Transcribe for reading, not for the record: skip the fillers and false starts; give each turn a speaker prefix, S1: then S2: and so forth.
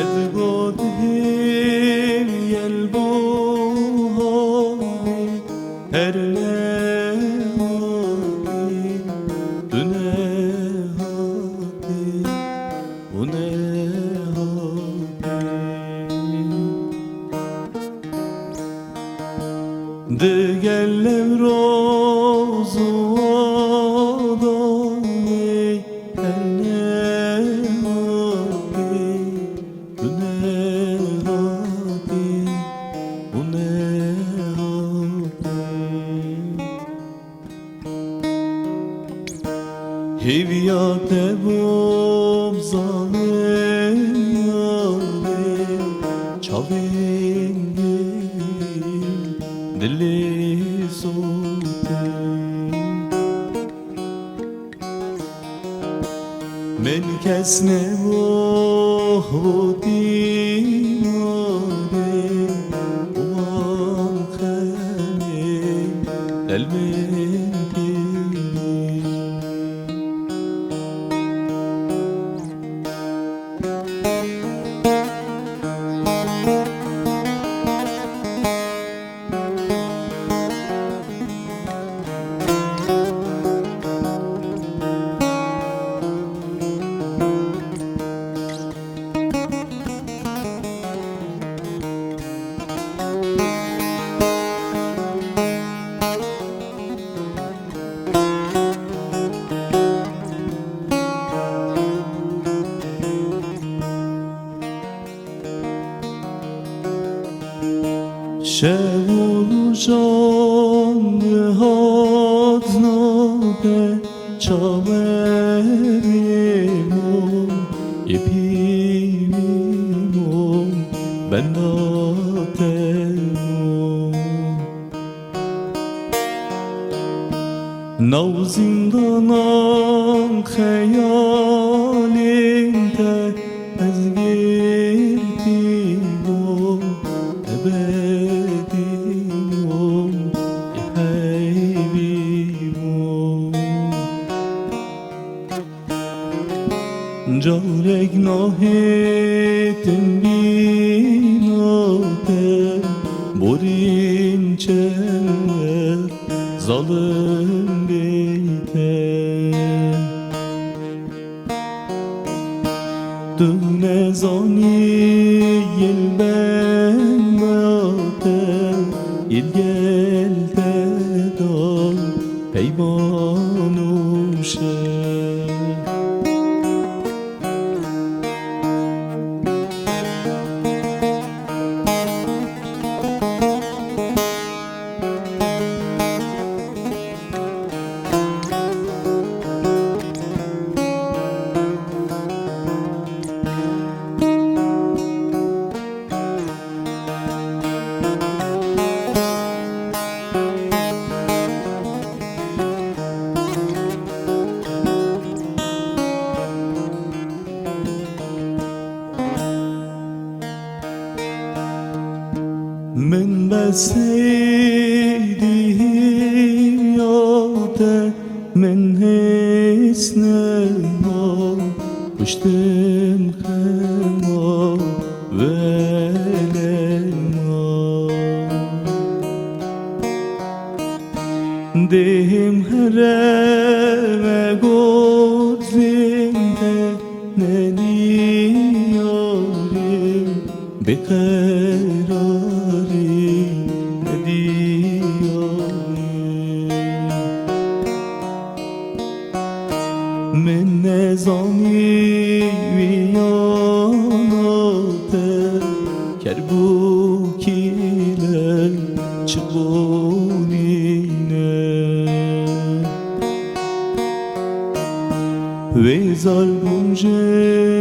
S1: ادگودیم یل بوهایی هر نهایی دونه هایی اونه هایی دگلم روزو آدایی هر نهایی دونه هایی اونه هیویات بوم زانه یاره چاوینگی دلی سوته من کس نبودیم آره امان خنیم دلمن شبول جان هات ناده چاوریمون یه پیمون بنداتمون نو زندانم خیالinde از گردیم ebedimum haybimum Carek nahitin binate borinçe zalim beyte Dune zani yelben il geldi dal peymanuşe من بسیدیم یاده من حسنما پشتم خما ولما دیم هرمه گذرینده ندیاریم بقراری من نظامی ویاناته کربوکیله چبونینه ویزال بونجه